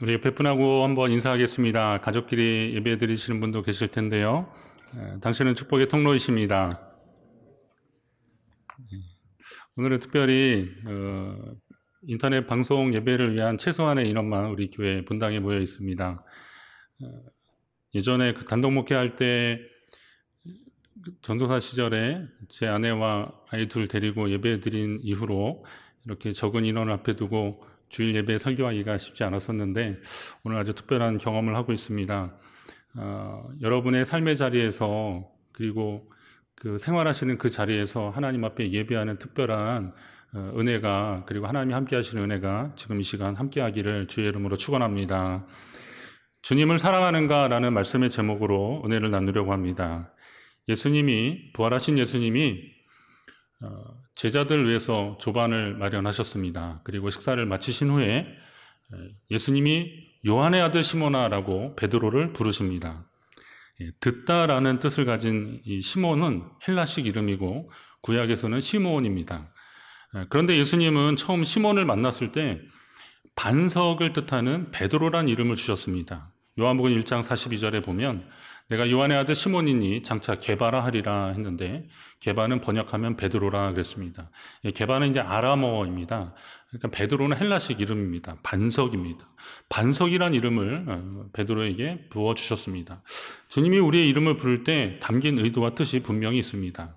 우리 베푼하고 한번 인사하겠습니다. 가족끼리 예배 드리시는 분도 계실 텐데요. 당신은 축복의 통로이십니다. 오늘은 특별히 인터넷 방송 예배를 위한 최소한의 인원만 우리 교회 본당에 모여 있습니다. 예전에 단독 목회할 때 전도사 시절에 제 아내와 아이 둘 데리고 예배 드린 이후로 이렇게 적은 인원을 앞에 두고 주일 예배 설교하기가 쉽지 않았었는데 오늘 아주 특별한 경험을 하고 있습니다. 여러분의 삶의 자리에서 그리고 그 생활하시는 그 자리에서 하나님 앞에 예배하는 특별한 은혜가 그리고 하나님이 함께 하시는 은혜가 지금 이 시간 함께 하기를 주의 이름으로 축원합니다. 주님을 사랑하는가라는 말씀의 제목으로 은혜를 나누려고 합니다. 부활하신 예수님이 제자들을 위해서 조반을 마련하셨습니다. 그리고 식사를 마치신 후에 예수님이 요한의 아들 시몬아라고 베드로를 부르십니다. 듣다라는 뜻을 가진 이 시몬은 헬라식 이름이고 구약에서는 시므온입니다. 그런데 예수님은 처음 시몬을 만났을 때 반석을 뜻하는 베드로란 이름을 주셨습니다. 요한복음 1장 42절에 보면 내가 요한의 아들 시몬이니 장차 게바라 하리라 했는데 게바는 번역하면 베드로라 그랬습니다. 게바는 이제 아람어입니다. 그러니까 베드로는 헬라식 이름입니다. 반석입니다. 반석이란 이름을 베드로에게 부어주셨습니다. 주님이 우리의 이름을 부를 때 담긴 의도와 뜻이 분명히 있습니다.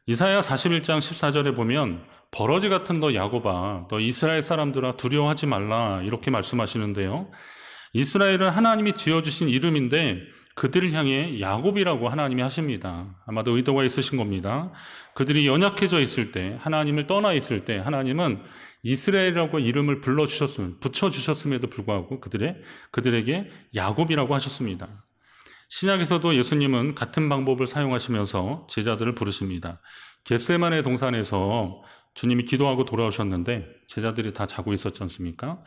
이사야 41장 14절에 보면 버러지 같은 너 야곱아 너 이스라엘 사람들아 두려워하지 말라 이렇게 말씀하시는데요. 이스라엘은 하나님이 지어주신 이름인데 그들을 향해 야곱이라고 하나님이 하십니다. 아마도 의도가 있으신 겁니다. 그들이 연약해져 있을 때, 하나님을 떠나 있을 때 하나님은 이스라엘이라고 이름을 붙여주셨음에도 불구하고 그들에게 야곱이라고 하셨습니다. 신약에서도 예수님은 같은 방법을 사용하시면서 제자들을 부르십니다. 겟세마네 동산에서 주님이 기도하고 돌아오셨는데 제자들이 다 자고 있었지 않습니까?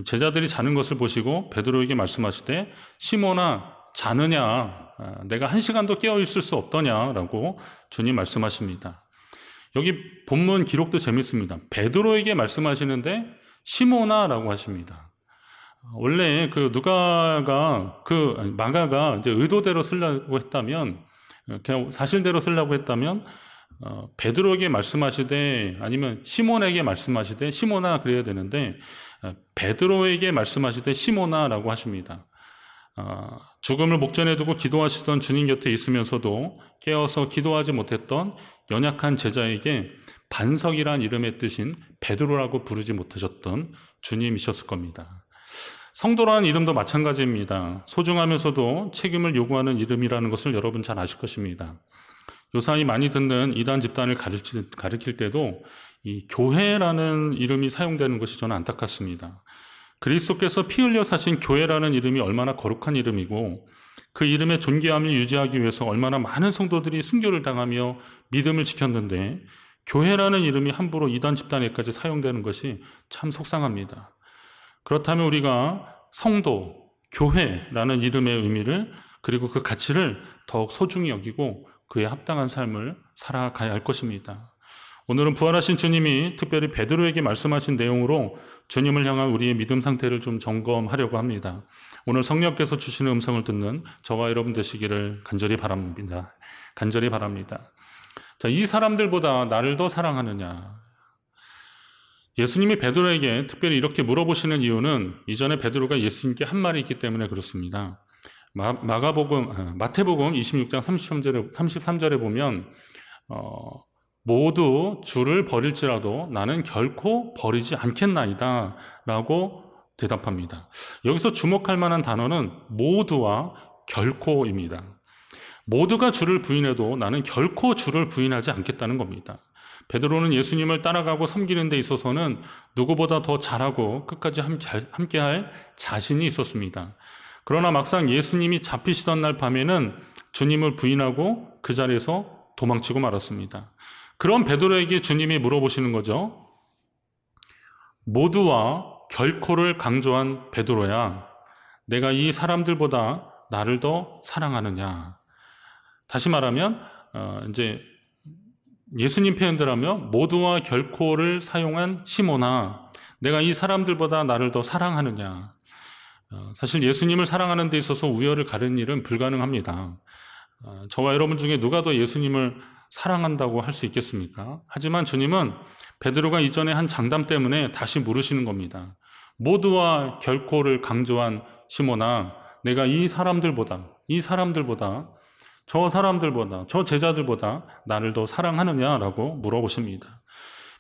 제자들이 자는 것을 보시고 베드로에게 말씀하시되 시몬아 자느냐 내가 1시간도 깨어있을 수 없더냐라고 주님 말씀하십니다. 여기 본문 기록도 재밌습니다. 베드로에게 말씀하시는데 시몬아라고 하십니다. 원래 마가가 이제 의도대로 쓰려고 했다면 그냥 사실대로 쓰려고 했다면 베드로에게 말씀하시되 아니면 시몬에게 말씀하시되 시몬아 그래야 되는데 베드로에게 말씀하시되 시몬아라고 하십니다. 죽음을 목전에 두고 기도하시던 주님 곁에 있으면서도 깨어서 기도하지 못했던 연약한 제자에게 반석이란 이름의 뜻인 베드로라고 부르지 못하셨던 주님이셨을 겁니다. 성도라는 이름도 마찬가지입니다. 소중하면서도 책임을 요구하는 이름이라는 것을 여러분 잘 아실 것입니다. 요사이 많이 듣는 이단 집단을 가르칠 때도 이 교회라는 이름이 사용되는 것이 저는 안타깝습니다. 그리스도께서 피 흘려 사신 교회라는 이름이 얼마나 거룩한 이름이고 그 이름의 존귀함을 유지하기 위해서 얼마나 많은 성도들이 순교를 당하며 믿음을 지켰는데 교회라는 이름이 함부로 이단 집단에까지 사용되는 것이 참 속상합니다. 그렇다면 우리가 성도, 교회라는 이름의 의미를 그리고 그 가치를 더욱 소중히 여기고 그에 합당한 삶을 살아가야 할 것입니다. 오늘은 부활하신 주님이 특별히 베드로에게 말씀하신 내용으로 주님을 향한 우리의 믿음 상태를 좀 점검하려고 합니다. 오늘 성령께서 주시는 음성을 듣는 저와 여러분 되시기를 간절히 바랍니다. 간절히 바랍니다. 자, 이 사람들보다 나를 더 사랑하느냐? 예수님이 베드로에게 특별히 이렇게 물어보시는 이유는 이전에 베드로가 예수님께 한 말이 있기 때문에 그렇습니다. 마태복음 26장 33절에 보면 모두 주를 버릴지라도 나는 결코 버리지 않겠나이다 라고 대답합니다. 여기서 주목할 만한 단어는 모두와 결코입니다. 모두가 주를 부인해도 나는 결코 주를 부인하지 않겠다는 겁니다. 베드로는 예수님을 따라가고 섬기는 데 있어서는 누구보다 더 잘하고 끝까지 함께할 자신이 있었습니다. 그러나 막상 예수님이 잡히시던 날 밤에는 주님을 부인하고 그 자리에서 도망치고 말았습니다. 그런 베드로에게 주님이 물어보시는 거죠. 모두와 결코를 강조한 베드로야, 내가 이 사람들보다 나를 더 사랑하느냐? 다시 말하면 이제 예수님 표현대로하면 모두와 결코를 사용한 시몬아, 내가 이 사람들보다 나를 더 사랑하느냐? 사실 예수님을 사랑하는 데 있어서 우열을 가르는 일은 불가능합니다. 저와 여러분 중에 누가 더 예수님을 사랑한다고 할 수 있겠습니까? 하지만 주님은 베드로가 이전에 한 장담 때문에 다시 물으시는 겁니다. 모두와 결코를 강조한 시몬아, 내가 이 사람들보다, 저 사람들보다, 저 제자들보다 나를 더 사랑하느냐라고 물어보십니다.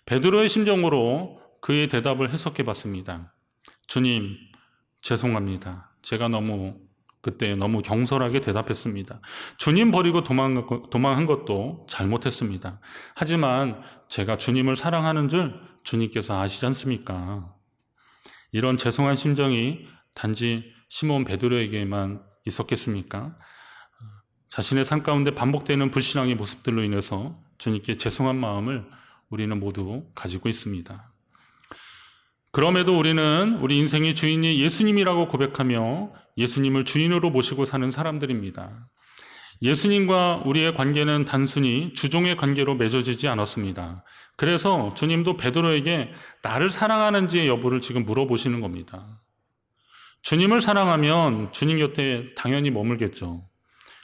베드로의 심정으로 그의 대답을 해석해 봤습니다. 주님, 죄송합니다. 제가 그때 너무 경솔하게 대답했습니다. 주님 버리고 도망한 것도 잘못했습니다. 하지만 제가 주님을 사랑하는 줄 주님께서 아시지 않습니까? 이런 죄송한 심정이 단지 시몬 베드로에게만 있었겠습니까? 자신의 삶 가운데 반복되는 불신앙의 모습들로 인해서 주님께 죄송한 마음을 우리는 모두 가지고 있습니다. 그럼에도 우리는 우리 인생의 주인이 예수님이라고 고백하며 예수님을 주인으로 모시고 사는 사람들입니다. 예수님과 우리의 관계는 단순히 주종의 관계로 맺어지지 않았습니다. 그래서 주님도 베드로에게 나를 사랑하는지의 여부를 지금 물어보시는 겁니다. 주님을 사랑하면 주님 곁에 당연히 머물겠죠.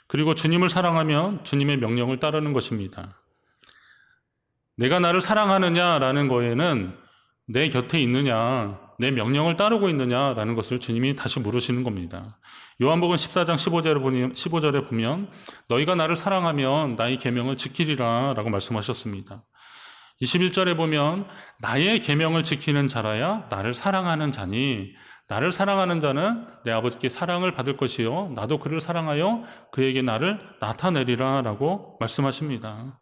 그리고 주님을 사랑하면 주님의 명령을 따르는 것입니다. 내가 나를 사랑하느냐라는 거에는 내 곁에 있느냐, 내 명령을 따르고 있느냐라는 것을 주님이 다시 물으시는 겁니다. 요한복음 14장 15절에 보면 너희가 나를 사랑하면 나의 계명을 지키리라 라고 말씀하셨습니다. 21절에 보면 나의 계명을 지키는 자라야 나를 사랑하는 자니 나를 사랑하는 자는 내 아버지께 사랑을 받을 것이요 나도 그를 사랑하여 그에게 나를 나타내리라 라고 말씀하십니다.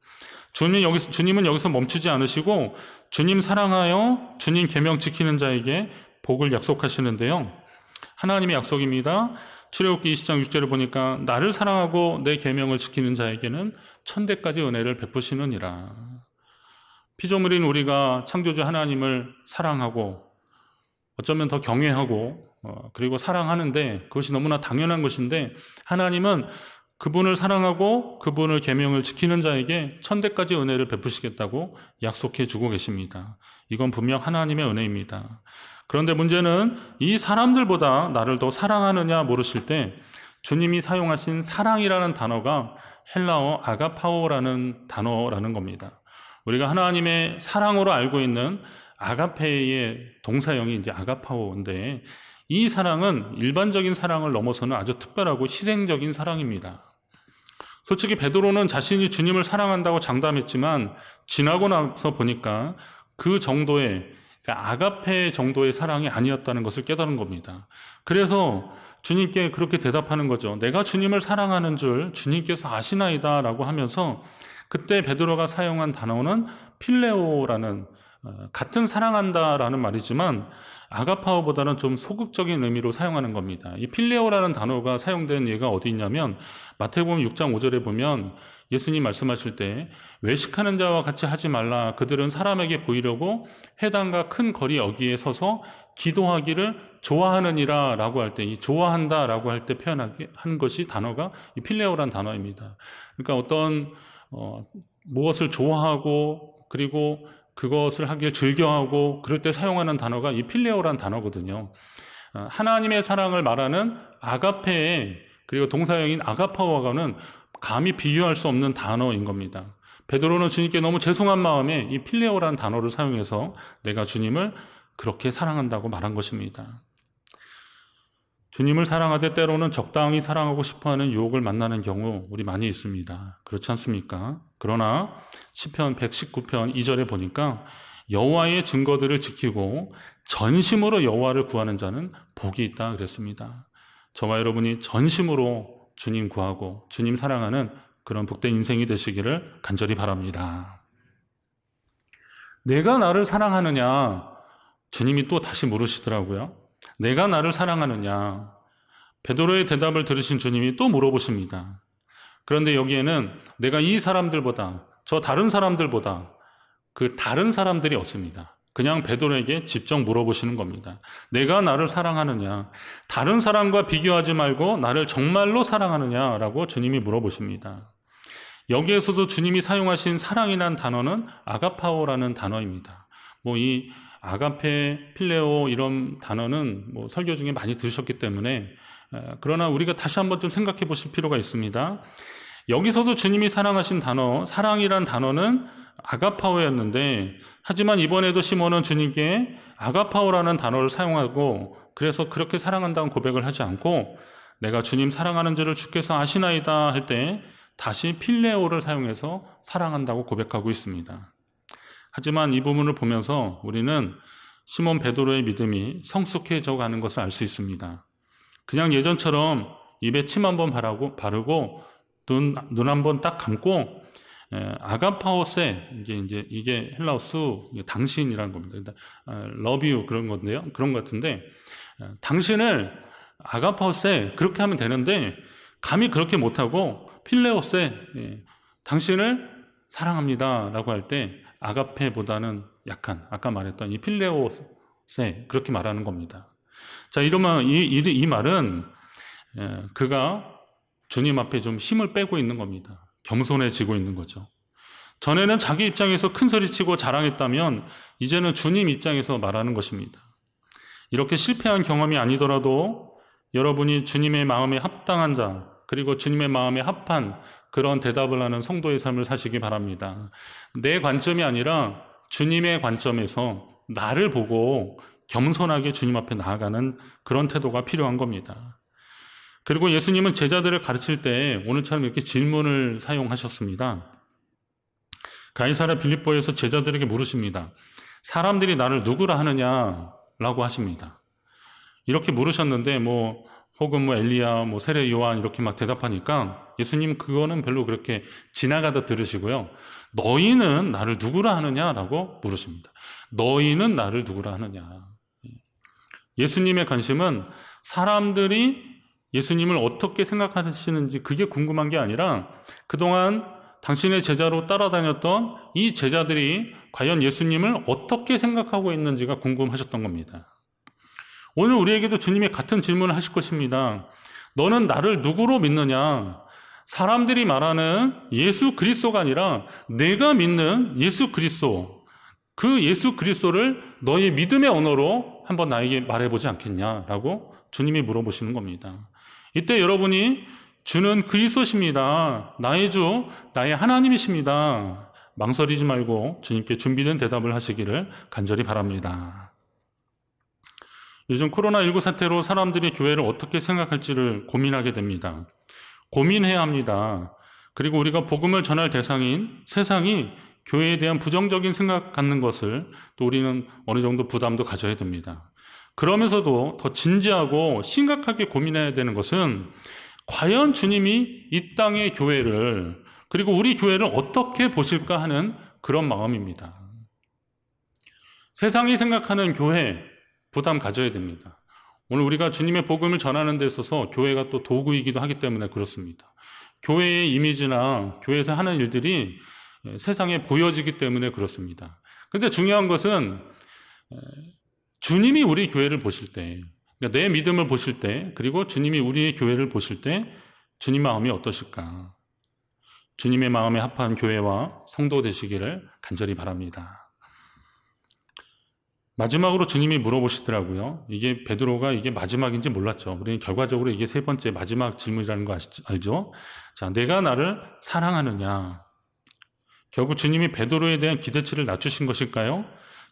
주님은 여기서 멈추지 않으시고 주님 사랑하여 주님 계명 지키는 자에게 복을 약속하시는데요. 하나님의 약속입니다. 출애굽기 20장 6절을 보니까 나를 사랑하고 내 계명을 지키는 자에게는 천대까지 은혜를 베푸시느니라. 피조물인 우리가 창조주 하나님을 사랑하고 어쩌면 더 경외하고 그리고 사랑하는데 그것이 너무나 당연한 것인데 하나님은 그분을 사랑하고 그분을 계명을 지키는 자에게 천대까지 은혜를 베푸시겠다고 약속해 주고 계십니다. 이건 분명 하나님의 은혜입니다. 그런데 문제는 이 사람들보다 나를 더 사랑하느냐 물으실 때 주님이 사용하신 사랑이라는 단어가 헬라어 아가파오라는 단어라는 겁니다. 우리가 하나님의 사랑으로 알고 있는 아가페의 동사형이 이제 아가파오인데 이 사랑은 일반적인 사랑을 넘어서는 아주 특별하고 희생적인 사랑입니다. 솔직히 베드로는 자신이 주님을 사랑한다고 장담했지만 지나고 나서 보니까 그 정도의 그러니까 아가페 정도의 사랑이 아니었다는 것을 깨달은 겁니다. 그래서 주님께 그렇게 대답하는 거죠. 내가 주님을 사랑하는 줄 주님께서 아시나이다 라고 하면서 그때 베드로가 사용한 단어는 필레오라는 같은 사랑한다라는 말이지만 아가파오보다는 좀 소극적인 의미로 사용하는 겁니다. 이 필레오라는 단어가 사용된 예가 어디 있냐면 마태복음 6장 5절에 보면 예수님 말씀하실 때 외식하는 자와 같이 하지 말라. 그들은 사람에게 보이려고 회당과 큰 거리 여기에 서서 기도하기를 좋아하느니라 라고 할 때 이 좋아한다 라고 할 때 표현한 것이 단어가 이 필레오라는 단어입니다. 그러니까 어떤 무엇을 좋아하고 그리고 그것을 하길 즐겨하고 그럴 때 사용하는 단어가 이 필레오란 단어거든요. 하나님의 사랑을 말하는 아가페에 그리고 동사형인 아가파오와는 감히 비교할 수 없는 단어인 겁니다. 베드로는 주님께 너무 죄송한 마음에 이 필레오란 단어를 사용해서 내가 주님을 그렇게 사랑한다고 말한 것입니다. 주님을 사랑하되 때로는 적당히 사랑하고 싶어하는 유혹을 만나는 경우 우리 많이 있습니다. 그렇지 않습니까? 그러나 시편 119편 2절에 보니까 여호와의 증거들을 지키고 전심으로 여호와를 구하는 자는 복이 있다 그랬습니다. 저와 여러분이 전심으로 주님 구하고 주님 사랑하는 그런 복된 인생이 되시기를 간절히 바랍니다. 내가 나를 사랑하느냐? 주님이 또 다시 물으시더라고요. 내가 나를 사랑하느냐? 베드로의 대답을 들으신 주님이 또 물어보십니다. 그런데 여기에는 내가 이 사람들보다 저 다른 사람들보다 그 다른 사람들이 없습니다. 그냥 베드로에게 직접 물어보시는 겁니다. 내가 나를 사랑하느냐? 다른 사람과 비교하지 말고 나를 정말로 사랑하느냐라고 주님이 물어보십니다. 여기에서도 주님이 사용하신 사랑이라는 단어는 아가파오라는 단어입니다. 이 아가페, 필레오 이런 단어는 뭐 설교 중에 많이 들으셨기 때문에 그러나 우리가 다시 한번 좀 생각해 보실 필요가 있습니다. 여기서도 주님이 사랑하신 단어, 사랑이란 단어는 아가파오였는데 하지만 이번에도 시몬은 주님께 아가파오라는 단어를 사용하고 그래서 그렇게 사랑한다는 고백을 하지 않고 내가 주님 사랑하는 줄을 주께서 아시나이다 할 때 다시 필레오를 사용해서 사랑한다고 고백하고 있습니다. 하지만 이 부분을 보면서 우리는 시몬 베드로의 믿음이 성숙해져 가는 것을 알 수 있습니다. 그냥 예전처럼 입에 침 한번 바르고 눈 한번 딱 감고 아가파오세 이게 헬라어수 당신이라는 겁니다. love you 그런 건데요. 그런 것 같은데 당신을 아가파오세 그렇게 하면 되는데 감히 그렇게 못하고 필레오세 당신을 사랑합니다라고 할 때 아가페보다는 약한 아까 말했던 이 필레오세 그렇게 말하는 겁니다. 자, 이러면 이 말은 그가 주님 앞에 좀 힘을 빼고 있는 겁니다. 겸손해지고 있는 거죠. 전에는 자기 입장에서 큰 소리치고 자랑했다면 이제는 주님 입장에서 말하는 것입니다. 이렇게 실패한 경험이 아니더라도 여러분이 주님의 마음에 합당한 자 그리고 주님의 마음에 합한 그런 대답을 하는 성도의 삶을 사시기 바랍니다. 내 관점이 아니라 주님의 관점에서 나를 보고 겸손하게 주님 앞에 나아가는 그런 태도가 필요한 겁니다. 그리고 예수님은 제자들을 가르칠 때 오늘처럼 이렇게 질문을 사용하셨습니다. 가이사랴 빌립보에서 제자들에게 물으십니다. 사람들이 나를 누구라 하느냐라고 하십니다. 이렇게 물으셨는데 혹은 엘리야, 세례 요한 이렇게 막 대답하니까 예수님 그거는 별로 그렇게 지나가다 들으시고요. 너희는 나를 누구라 하느냐라고 물으십니다. 너희는 나를 누구라 하느냐. 예수님의 관심은 사람들이 예수님을 어떻게 생각하시는지 그게 궁금한 게 아니라 그동안 당신의 제자로 따라다녔던 이 제자들이 과연 예수님을 어떻게 생각하고 있는지가 궁금하셨던 겁니다. 오늘 우리에게도 주님이 같은 질문을 하실 것입니다. 너는 나를 누구로 믿느냐? 사람들이 말하는 예수 그리스도가 아니라 내가 믿는 예수 그리스도, 그 예수 그리스도를 너의 믿음의 언어로 한번 나에게 말해보지 않겠냐라고 주님이 물어보시는 겁니다. 이때 여러분이 주는 그리스도십니다. 나의 주, 나의 하나님이십니다. 망설이지 말고 주님께 준비된 대답을 하시기를 간절히 바랍니다. 요즘 코로나19 사태로 사람들이 교회를 어떻게 생각할지를 고민하게 됩니다. 고민해야 합니다. 그리고 우리가 복음을 전할 대상인 세상이 교회에 대한 부정적인 생각 갖는 것을 또 우리는 어느 정도 부담도 가져야 됩니다. 그러면서도 더 진지하고 심각하게 고민해야 되는 것은 과연 주님이 이 땅의 교회를 그리고 우리 교회를 어떻게 보실까 하는 그런 마음입니다. 세상이 생각하는 교회 부담 가져야 됩니다. 오늘 우리가 주님의 복음을 전하는 데 있어서 교회가 또 도구이기도 하기 때문에 그렇습니다. 교회의 이미지나 교회에서 하는 일들이 세상에 보여지기 때문에 그렇습니다. 그런데 중요한 것은 주님이 우리 교회를 보실 때, 그러니까 내 믿음을 보실 때, 그리고 주님이 우리의 교회를 보실 때 주님 마음이 어떠실까? 주님의 마음에 합한 교회와 성도 되시기를 간절히 바랍니다. 마지막으로 주님이 물어보시더라고요. 이게 베드로가 이게 마지막인지 몰랐죠. 우리는 결과적으로 이게 세 번째 마지막 질문이라는 거 알죠? 자, 내가 나를 사랑하느냐? 결국 주님이 베드로에 대한 기대치를 낮추신 것일까요?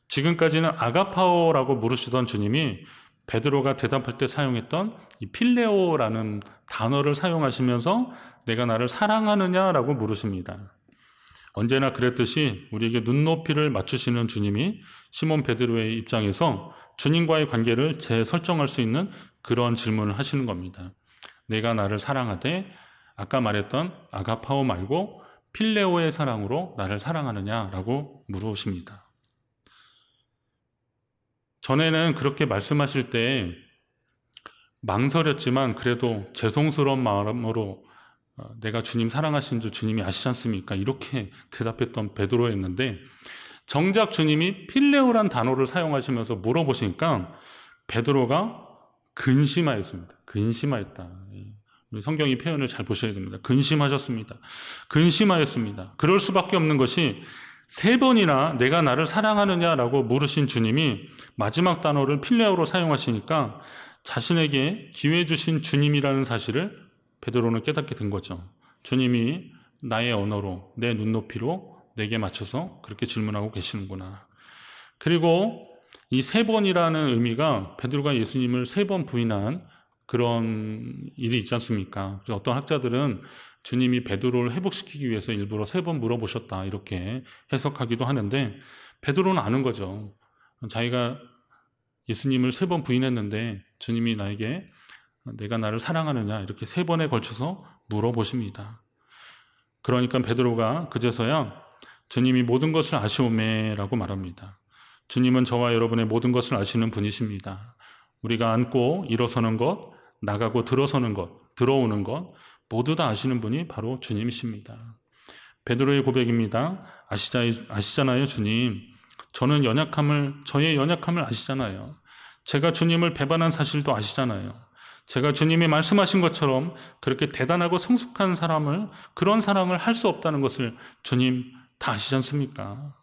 지금까지는 아가파오라고 물으시던 주님이 베드로가 대답할 때 사용했던 이 필레오라는 단어를 사용하시면서 내가 나를 사랑하느냐라고 물으십니다. 언제나 그랬듯이 우리에게 눈높이를 맞추시는 주님이 시몬 베드로의 입장에서 주님과의 관계를 재설정할 수 있는 그런 질문을 하시는 겁니다. 내가 나를 사랑하되 아까 말했던 아가파오 말고 필레오의 사랑으로 나를 사랑하느냐라고 물으십니다. 전에는 그렇게 말씀하실 때 망설였지만 그래도 죄송스러운 마음으로 내가 주님 사랑하신 줄 주님이 아시지 않습니까? 이렇게 대답했던 베드로였는데 정작 주님이 필레오란 단어를 사용하시면서 물어보시니까 베드로가 근심하였습니다. 근심하였다. 성경 이 표현을 잘 보셔야 됩니다. 근심하셨습니다. 근심하였습니다. 그럴 수밖에 없는 것이 세 번이나 내가 나를 사랑하느냐라고 물으신 주님이 마지막 단어를 필레오로 사용하시니까 자신에게 기회 주신 주님이라는 사실을 베드로는 깨닫게 된 거죠. 주님이 나의 언어로, 내 눈높이로 내게 맞춰서 그렇게 질문하고 계시는구나. 그리고 이 세 번이라는 의미가 베드로가 예수님을 세 번 부인한 그런 일이 있지 않습니까? 그래서 어떤 학자들은 주님이 베드로를 회복시키기 위해서 일부러 세 번 물어보셨다 이렇게 해석하기도 하는데, 베드로는 아는 거죠. 자기가 예수님을 세 번 부인했는데 주님이 나에게 내가 나를 사랑하느냐 이렇게 세 번에 걸쳐서 물어보십니다. 그러니까 베드로가 그제서야 주님이 모든 것을 아시오매라고 말합니다. 주님은 저와 여러분의 모든 것을 아시는 분이십니다. 우리가 앉고 일어서는 것, 나가고 들어서는 것, 들어오는 것 모두 다 아시는 분이 바로 주님이십니다. 베드로의 고백입니다. 아시잖아요, 주님. 저의 연약함을 아시잖아요. 제가 주님을 배반한 사실도 아시잖아요. 제가 주님이 말씀하신 것처럼 그렇게 대단하고 성숙한 그런 사람을 할 수 없다는 것을 주님 다 아시지 않습니까?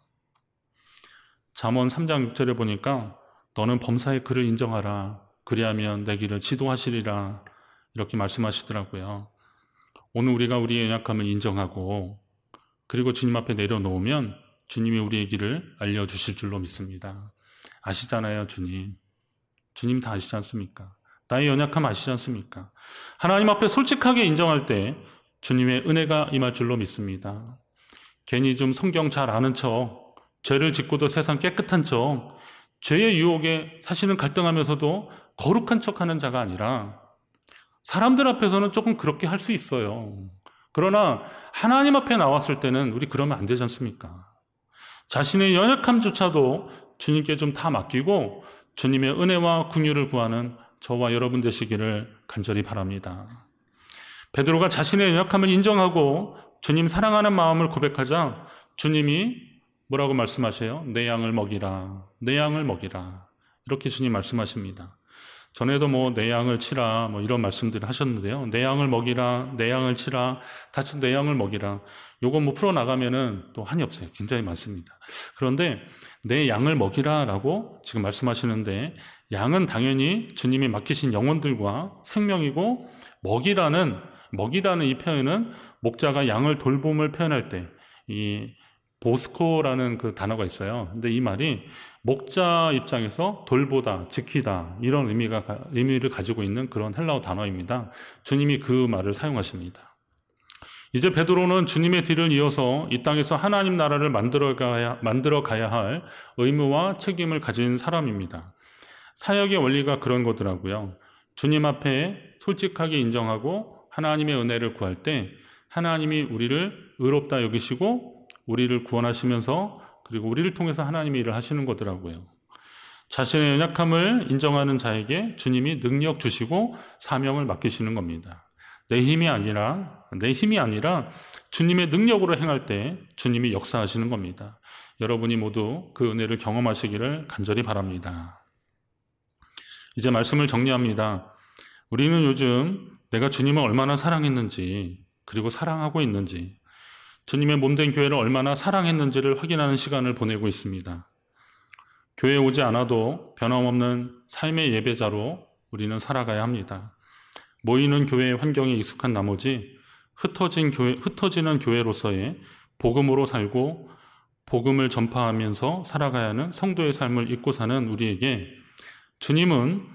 잠언 3장 6절에 보니까 너는 범사의 그를 인정하라. 그리하면 내 길을 지도하시리라. 이렇게 말씀하시더라고요. 오늘 우리가 우리의 연약함을 인정하고 그리고 주님 앞에 내려놓으면 주님이 우리의 길을 알려주실 줄로 믿습니다. 아시잖아요, 주님. 주님 다 아시지 않습니까? 나의 연약함 아시지 않습니까? 하나님 앞에 솔직하게 인정할 때 주님의 은혜가 임할 줄로 믿습니다. 괜히 좀 성경 잘 아는 척, 죄를 짓고도 세상 깨끗한 척, 죄의 유혹에 사실은 갈등하면서도 거룩한 척하는 자가 아니라 사람들 앞에서는 조금 그렇게 할 수 있어요. 그러나 하나님 앞에 나왔을 때는 우리 그러면 안 되지 않습니까? 자신의 연약함조차도 주님께 좀 다 맡기고 주님의 은혜와 긍휼을 구하는 저와 여러분 되시기를 간절히 바랍니다. 베드로가 자신의 연약함을 인정하고 주님 사랑하는 마음을 고백하자 주님이 뭐라고 말씀하세요? 내 양을 먹이라, 내 양을 먹이라. 이렇게 주님 말씀하십니다. 전에도 내 양을 치라 이런 말씀들을 하셨는데요. 내 양을 먹이라, 내 양을 치라, 다시 내 양을 먹이라. 요거 풀어나가면은 또 한이 없어요. 굉장히 많습니다. 그런데 내 양을 먹이라라고 지금 말씀하시는데, 양은 당연히 주님이 맡기신 영혼들과 생명이고, 먹이라는 이 표현은 목자가 양을 돌봄을 표현할 때 이 보스코라는 그 단어가 있어요. 근데 이 말이 목자 입장에서 돌보다, 지키다 이런 의미를 가지고 있는 그런 헬라어 단어입니다. 주님이 그 말을 사용하십니다. 이제 베드로는 주님의 뒤를 이어서 이 땅에서 하나님 나라를 만들어 가야 할 의무와 책임을 가진 사람입니다. 사역의 원리가 그런 거더라고요. 주님 앞에 솔직하게 인정하고 하나님의 은혜를 구할 때 하나님이 우리를 의롭다 여기시고 우리를 구원하시면서 그리고 우리를 통해서 하나님이 일을 하시는 거더라고요. 자신의 연약함을 인정하는 자에게 주님이 능력 주시고 사명을 맡기시는 겁니다. 내 힘이 아니라 주님의 능력으로 행할 때 주님이 역사하시는 겁니다. 여러분이 모두 그 은혜를 경험하시기를 간절히 바랍니다. 이제 말씀을 정리합니다. 우리는 요즘 내가 주님을 얼마나 사랑했는지, 그리고 사랑하고 있는지, 주님의 몸된 교회를 얼마나 사랑했는지를 확인하는 시간을 보내고 있습니다. 교회에 오지 않아도 변함없는 삶의 예배자로 우리는 살아가야 합니다. 모이는 교회의 환경에 익숙한 나머지 흩어지는 교회로서의 복음으로 살고 복음을 전파하면서 살아가야 하는 성도의 삶을 잊고 사는 우리에게 주님은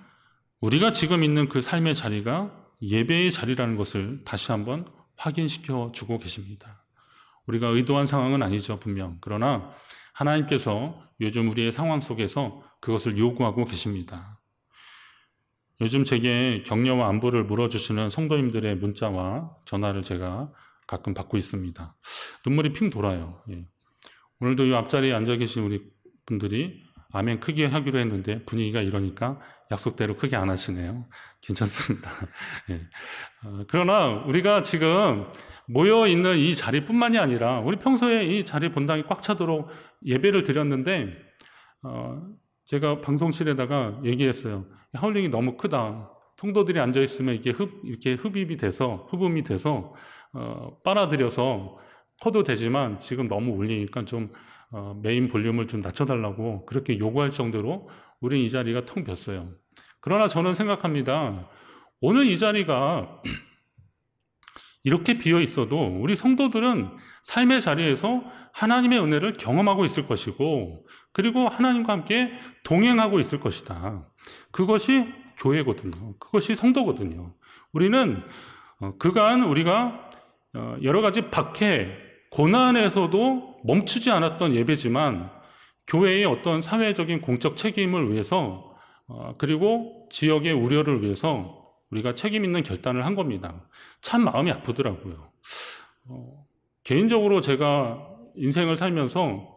우리가 지금 있는 그 삶의 자리가 예배의 자리라는 것을 다시 한번 확인시켜 주고 계십니다. 우리가 의도한 상황은 아니죠, 분명. 그러나 하나님께서 요즘 우리의 상황 속에서 그것을 요구하고 계십니다. 요즘 제게 격려와 안부를 물어주시는 성도님들의 문자와 전화를 제가 가끔 받고 있습니다. 눈물이 핑 돌아요. 예. 오늘도 이 앞자리에 앉아 계신 우리 분들이 아멘 크게 하기로 했는데 분위기가 이러니까 약속대로 크게 안 하시네요. 괜찮습니다. 예. 그러나 우리가 지금 모여있는 이 자리뿐만이 아니라 우리 평소에 이 자리 본당이 꽉 차도록 예배를 드렸는데 제가 방송실에다가 얘기했어요. 하울링이 너무 크다. 통도들이 앉아있으면 이렇게 흡음이 돼서 빨아들여서 커도 되지만 지금 너무 울리니까 좀 메인 볼륨을 좀 낮춰달라고 그렇게 요구할 정도로 우린 이 자리가 텅 빈었어요. 그러나 저는 생각합니다. 오늘 이 자리가 이렇게 비어 있어도 우리 성도들은 삶의 자리에서 하나님의 은혜를 경험하고 있을 것이고, 그리고 하나님과 함께 동행하고 있을 것이다. 그것이 교회거든요. 그것이 성도거든요. 우리는 그간 우리가 여러 가지 박해, 고난에서도 멈추지 않았던 예배지만, 교회의 어떤 사회적인 공적 책임을 위해서 그리고 지역의 우려를 위해서 우리가 책임 있는 결단을 한 겁니다. 참 마음이 아프더라고요. 개인적으로 제가 인생을 살면서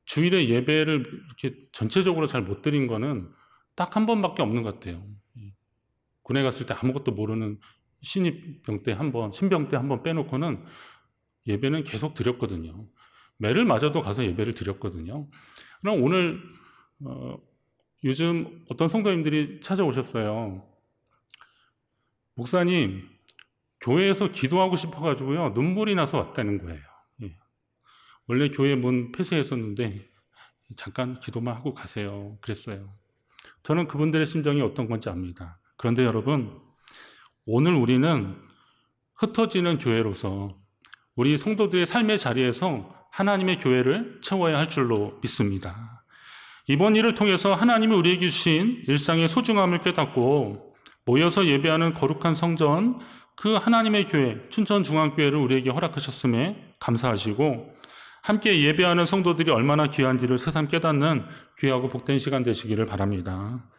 주일에 예배를 이렇게 전체적으로 잘 못 드린 거는 딱 한 번밖에 없는 것 같아요. 군에 갔을 때 아무것도 모르는 신입병 때 한 번, 신병 때 한 번 빼놓고는 예배는 계속 드렸거든요. 매를 맞아도 가서 예배를 드렸거든요. 그럼 오늘 요즘 어떤 성도님들이 찾아오셨어요. 목사님, 교회에서 기도하고 싶어가지고요, 눈물이 나서 왔다는 거예요. 원래 교회 문 폐쇄했었는데 잠깐 기도만 하고 가세요. 그랬어요. 저는 그분들의 심정이 어떤 건지 압니다. 그런데 여러분, 오늘 우리는 흩어지는 교회로서 우리 성도들의 삶의 자리에서 하나님의 교회를 채워야 할 줄로 믿습니다. 이번 일을 통해서 하나님이 우리에게 주신 일상의 소중함을 깨닫고 모여서 예배하는 거룩한 성전, 그 하나님의 교회, 춘천중앙교회를 우리에게 허락하셨음에 감사하시고, 함께 예배하는 성도들이 얼마나 귀한지를 새삼 깨닫는 귀하고 복된 시간 되시기를 바랍니다.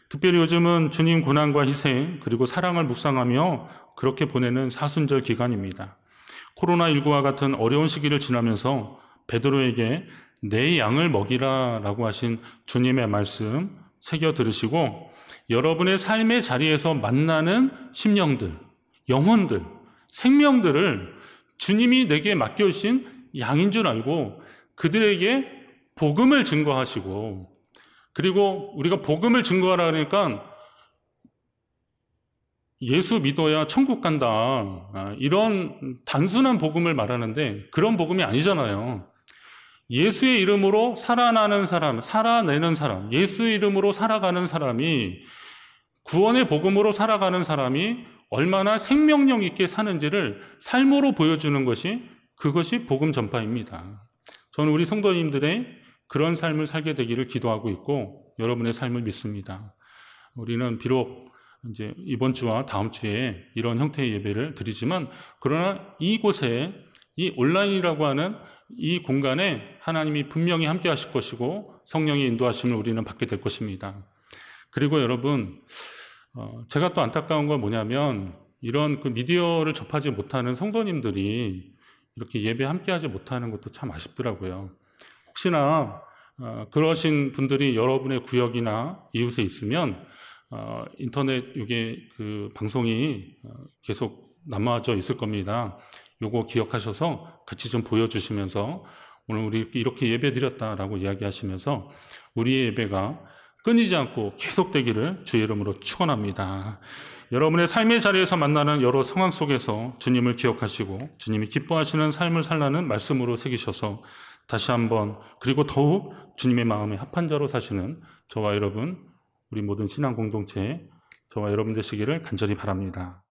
특별히 요즘은 주님 고난과 희생 그리고 사랑을 묵상하며 그렇게 보내는 사순절 기간입니다. 코로나19와 같은 어려운 시기를 지나면서 베드로에게 내 양을 먹이라 라고 하신 주님의 말씀 새겨 들으시고, 여러분의 삶의 자리에서 만나는 심령들, 영혼들, 생명들을 주님이 내게 맡겨주신 양인 줄 알고 그들에게 복음을 증거하시고, 그리고 우리가 복음을 증거하라 그러니까 예수 믿어야 천국 간다, 이런 단순한 복음을 말하는데 그런 복음이 아니잖아요. 예수의 이름으로 살아나는 사람, 살아내는 사람, 예수 이름으로 살아가는 사람이, 구원의 복음으로 살아가는 사람이 얼마나 생명력 있게 사는지를 삶으로 보여주는 것이, 그것이 복음 전파입니다. 저는 우리 성도님들의 그런 삶을 살게 되기를 기도하고 있고 여러분의 삶을 믿습니다. 우리는 비록 이제 이번 주와 다음 주에 이런 형태의 예배를 드리지만, 그러나 이곳에, 이 온라인이라고 하는 이 공간에 하나님이 분명히 함께 하실 것이고 성령의 인도하심을 우리는 받게 될 것입니다. 그리고 여러분, 제가 또 안타까운 건 뭐냐면, 이런 그 미디어를 접하지 못하는 성도님들이 이렇게 예배 함께 하지 못하는 것도 참 아쉽더라고요. 혹시나 그러신 분들이 여러분의 구역이나 이웃에 있으면 인터넷 이게 그 방송이 계속 남아져 있을 겁니다. 요거 기억하셔서 같이 좀 보여주시면서 오늘 우리 이렇게 예배 드렸다라고 이야기하시면서 우리의 예배가 끊이지 않고 계속되기를 주의 이름으로 축원합니다. 여러분의 삶의 자리에서 만나는 여러 상황 속에서 주님을 기억하시고 주님이 기뻐하시는 삶을 살라는 말씀으로 새기셔서 다시 한번, 그리고 더욱 주님의 마음에 합한 자로 사시는 저와 여러분, 우리 모든 신앙 공동체, 저와 여러분 되시기를 간절히 바랍니다.